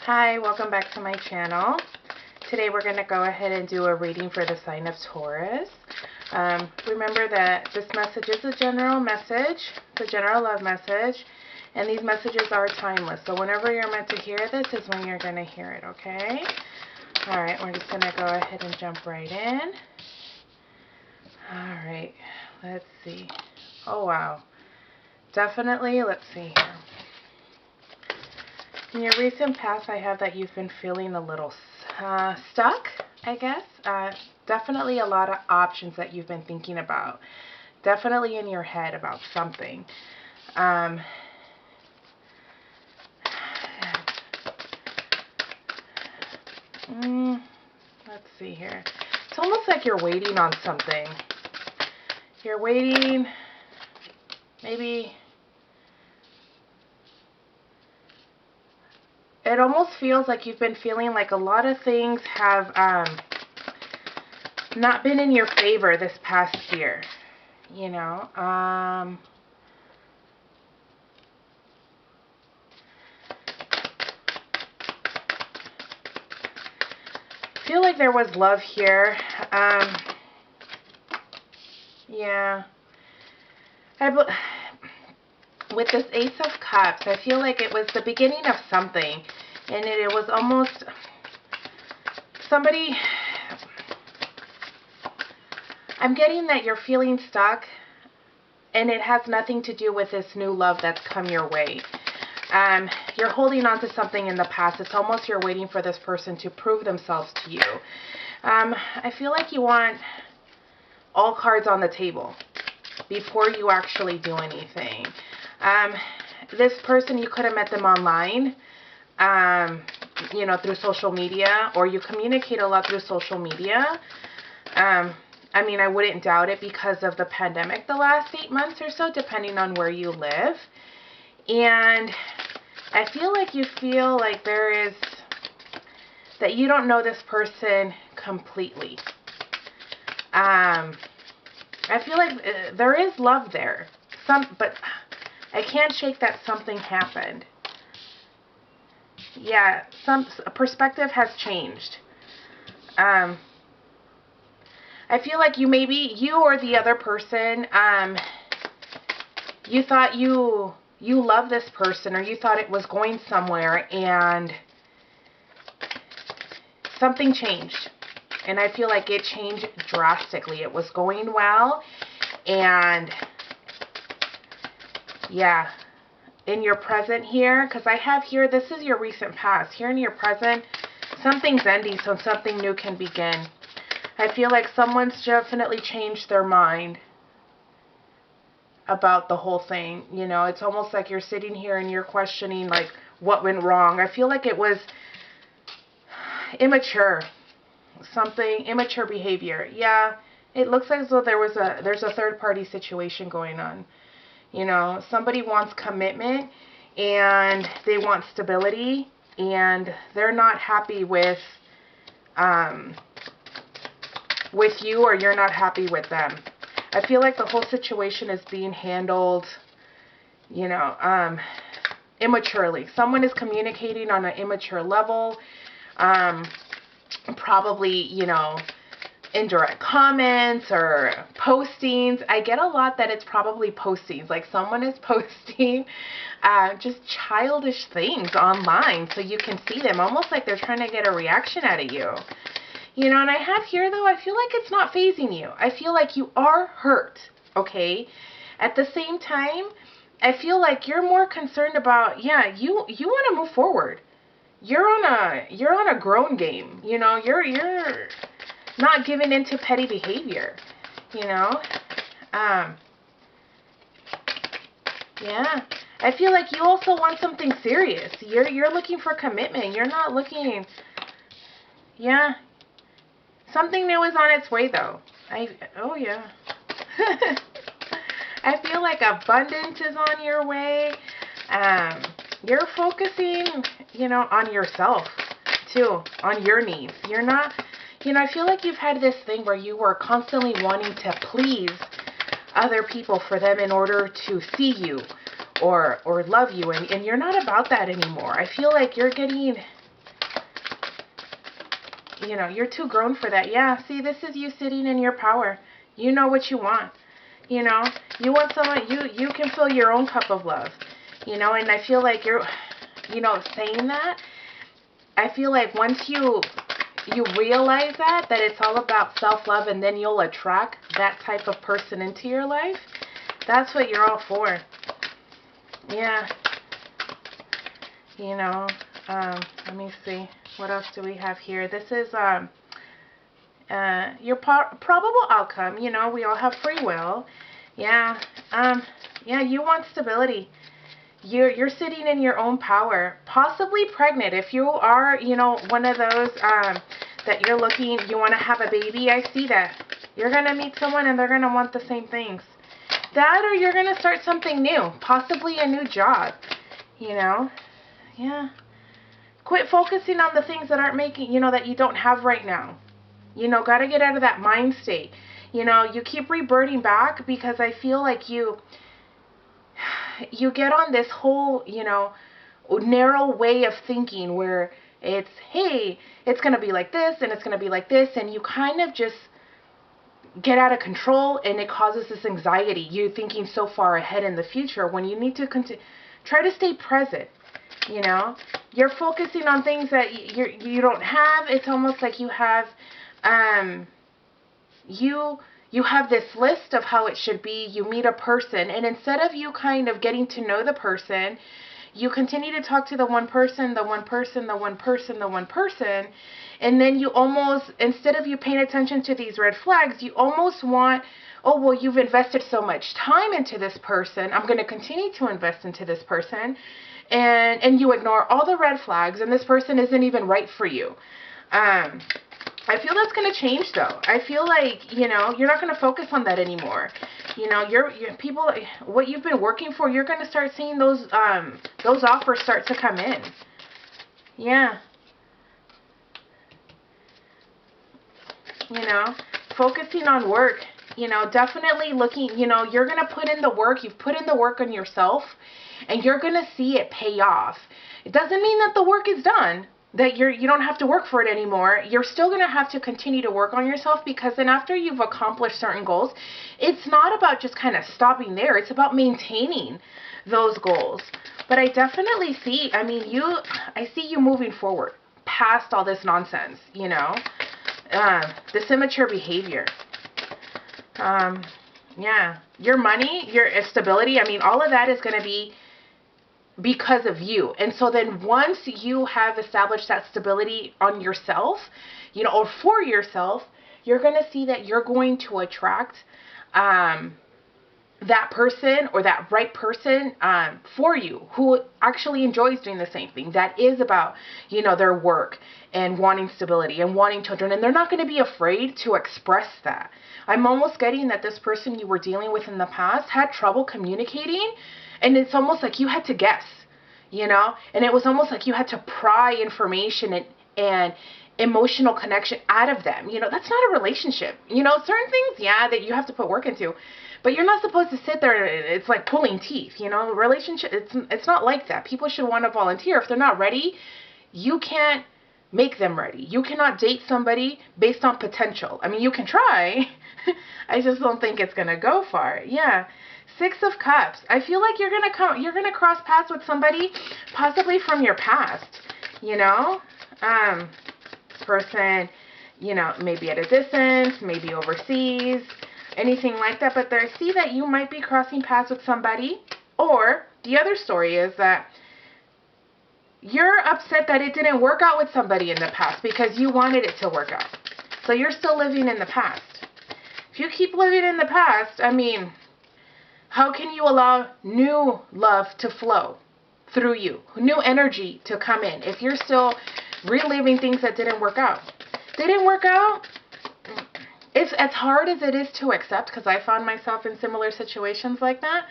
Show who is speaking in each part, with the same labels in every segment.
Speaker 1: Hi, welcome back to my channel. Today we're going to go ahead and do a reading for the sign of Taurus. Remember that this message is a general message, it's a general love message, and these messages are timeless. So whenever you're meant to hear this is when you're going to hear it, okay? Alright, we're just going to go ahead and jump right in. Alright, let's see. Oh wow. Definitely, let's see here. In your recent past, I have that you've been feeling a little stuck, I guess. Definitely a lot of options that you've been thinking about. Definitely in your head about something. Let's see here. It's almost like you're waiting on something. You're waiting, maybe. It almost feels like you've been feeling like a lot of things have not been in your favor this past year. You know, I feel like there was love here. Yeah. With this Ace of Cups, I feel like it was the beginning of something. And it was almost somebody, I'm getting that you're feeling stuck. And it has nothing to do with this new love that's come your way. You're holding on to something in the past. It's almost you're waiting for this person to prove themselves to you. I feel like you want all cards on the table before you actually do anything. This person, you could have met them online, you know, through social media, or you communicate a lot through social media. I mean, I wouldn't doubt it because of the pandemic the last 8 months or so, depending on where you live. And I feel like you feel like there is, that you don't know this person completely. I feel like there is love there, but I can't shake that something happened. Yeah, a perspective has changed. I feel like you or the other person, you thought you loved this person, or you thought it was going somewhere, and something changed. And I feel like it changed drastically. It was going well, and yeah, in your present here, because I have here, this is your recent past. Here in your present, something's ending so something new can begin. I feel like someone's definitely changed their mind about the whole thing. You know, it's almost like you're sitting here and you're questioning, like, what went wrong. I feel like it was immature. Something, immature behavior. Yeah, it looks as though there's a third-party situation going on. You know, somebody wants commitment and they want stability, and they're not happy with you, or you're not happy with them. I feel like the whole situation is being handled, you know, immaturely. Someone is communicating on an immature level, probably, you know, indirect comments or postings. I get a lot that it's probably postings, like someone is posting just childish things online so you can see them, almost like they're trying to get a reaction out of you. You know, and I have here, though, I feel like it's not phasing you. I feel like you are hurt, okay? At the same time, I feel like you're more concerned about, yeah, you want to move forward. You're on a grown game. You know, you're not giving into petty behavior, you know? Yeah. I feel like you also want something serious. You're looking for commitment. You're not looking, yeah. Something new is on its way, though. Oh, yeah. I feel like abundance is on your way. You're focusing, you know, on yourself, too, on your needs. You're not, you know, I feel like you've had this thing where you were constantly wanting to please other people for them in order to see you or love you, and you're not about that anymore. I feel like you're getting you know, you're too grown for that. Yeah, see, this is you sitting in your power. You know what you want. You know, you want someone, you can fill your own cup of love. You know, and I feel like you're, you know, saying that, I feel like once you realize that it's all about self-love, and then you'll attract that type of person into your life. That's what you're all for. Yeah. You know, let me see. What else do we have here? This is your probable outcome. You know, we all have free will. Yeah. Yeah, you want stability. You're sitting in your own power, possibly pregnant. If you are, you know, one of those that you're looking, you want to have a baby, I see that. You're going to meet someone and they're going to want the same things. That, or you're going to start something new, possibly a new job, you know. Yeah. Quit focusing on the things that aren't making, you know, that you don't have right now. You know, got to get out of that mind state. You know, you keep reverting back because I feel like you get on this whole, you know, narrow way of thinking where it's, hey, it's going to be like this and it's going to be like this, and you kind of just get out of control, and it causes this anxiety. You're thinking so far ahead in the future when you need to try to stay present. You know, you're focusing on things that you don't have. It's almost like you have you have this list of how it should be. You meet a person, and instead of you kind of getting to know the person, you continue to talk to the one person, the one person, the one person, the one person, and then you almost, instead of you paying attention to these red flags, you almost want, oh, well, you've invested so much time into this person, I'm going to continue to invest into this person, and you ignore all the red flags, and this person isn't even right for you. I feel that's going to change, though. I feel like, you know, you're not going to focus on that anymore. You know, you're people, what you've been working for, you're going to start seeing those offers start to come in. Yeah. You know, focusing on work, you know, definitely looking, you know, you're going to put in the work. You've put in the work on yourself, and you're going to see it pay off. It doesn't mean that the work is done, that you don't have to work for it anymore. You're still going to have to continue to work on yourself, because then after you've accomplished certain goals, it's not about just kind of stopping there. It's about maintaining those goals. But I definitely see, I mean, I see you moving forward past all this nonsense, you know, this immature behavior. Yeah, your money, your stability, I mean, all of that is going to be because of you. And so then once you have established that stability on yourself, you know, or for yourself, you're going to see that you're going to attract that person, or that right person for you, who actually enjoys doing the same thing, that is about, you know, their work and wanting stability and wanting children, and they're not going to be afraid to express that. I'm almost getting that this person you were dealing with in the past had trouble communicating, and it's almost like you had to guess, you know, and it was almost like you had to pry information and emotional connection out of them. You know, that's not a relationship. You know, certain things, yeah, that you have to put work into, but you're not supposed to sit there. It's like pulling teeth, you know. Relationship, it's not like that. People should want to volunteer. If they're not ready, you can't make them ready. You cannot date somebody based on potential. I mean, you can try. I just don't think it's going to go far. Yeah. 6 of Cups. I feel like you're going to cross paths with somebody possibly from your past, you know. This person, you know, maybe at a distance, maybe overseas, anything like that. But I see that you might be crossing paths with somebody. Or the other story is that you're upset that it didn't work out with somebody in the past because you wanted it to work out. So you're still living in the past. If you keep living in the past, I mean, how can you allow new love to flow through you? New energy to come in if you're still reliving things that didn't work out? They didn't work out. It's as hard as it is to accept, because I found myself in similar situations like that.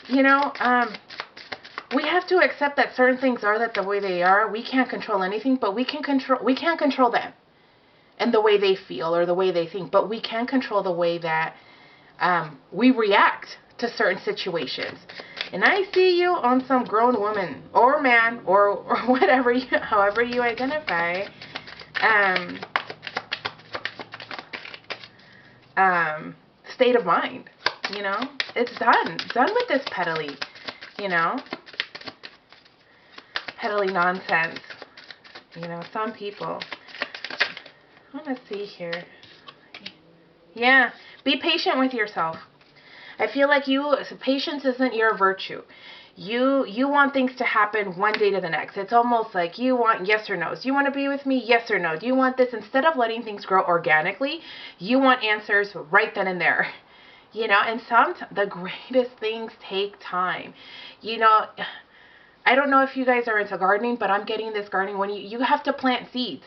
Speaker 1: You know, we have to accept that certain things are the way they are. We can't control anything, but we can't control them and the way they feel or the way they think. But we can control the way that we react to certain situations. And I see you on some grown woman or man or whatever, however you identify. state of mind. You know, it's done. Done with this peddly, you know, peddly nonsense. You know, some people. I want to see here. Yeah, be patient with yourself. I feel like patience isn't your virtue. You want things to happen one day to the next. It's almost like you want yes or no's. Do you want to be with me? Yes or no. Do you want this? Instead of letting things grow organically, you want answers right then and there. You know, and the greatest things take time. You know, I don't know if you guys are into gardening, but I'm getting this gardening when you have to plant seeds,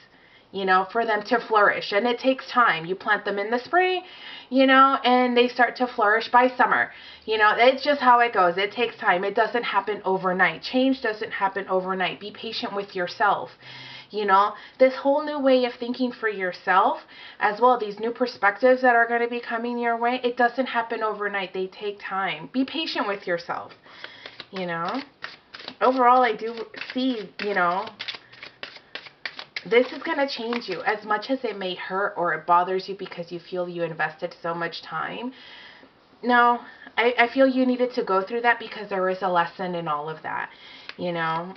Speaker 1: you know, for them to flourish. And it takes time. You plant them in the spring, you know, and they start to flourish by summer. You know, it's just how it goes. It takes time. It doesn't happen overnight. Change doesn't happen overnight. Be patient with yourself. You know, this whole new way of thinking for yourself, as well, these new perspectives that are going to be coming your way, it doesn't happen overnight. They take time. Be patient with yourself, you know. Overall, I do see, you know, this is going to change you. As much as it may hurt or it bothers you because you feel you invested so much time. No, I feel you needed to go through that because there is a lesson in all of that, you know.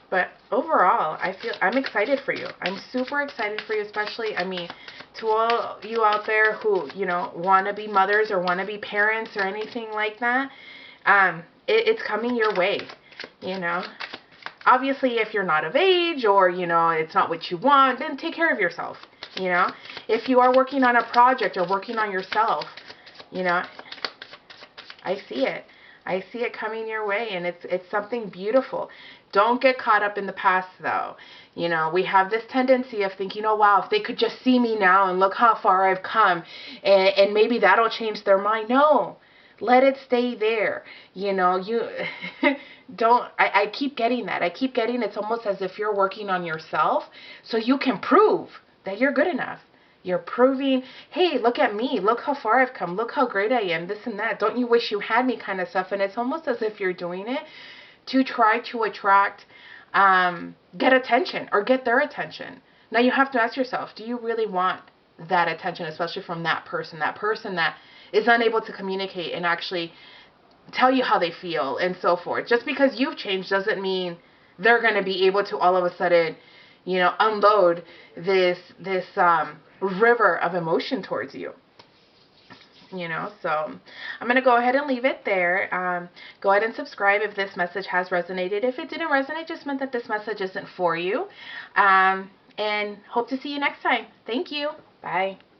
Speaker 1: But overall, I'm excited for you. I'm super excited for you, especially, I mean, to all you out there who, you know, want to be mothers or want to be parents or anything like that. It's coming your way, you know. Obviously, if you're not of age or, you know, it's not what you want, then take care of yourself, you know. If you are working on a project or working on yourself, you know, I see it. I see it coming your way, and it's something beautiful. Don't get caught up in the past, though. You know, we have this tendency of thinking, oh, wow, if they could just see me now and look how far I've come, and maybe that'll change their mind. No, let it stay there. You know, you don't, I keep getting that. I keep getting it's almost as if you're working on yourself so you can prove that you're good enough. You're proving, hey, look at me. Look how far I've come. Look how great I am. This and that. Don't you wish you had me kind of stuff. And it's almost as if you're doing it to try to attract, get attention or get their attention. Now you have to ask yourself, do you really want that attention, especially from that person that is unable to communicate and actually tell you how they feel and so forth. Just because you've changed doesn't mean they're going to be able to all of a sudden, you know, unload this river of emotion towards you. You know, so I'm going to go ahead and leave it there. Go ahead and subscribe if this message has resonated. If it didn't resonate, just meant that this message isn't for you. And hope to see you next time. Thank you. Bye.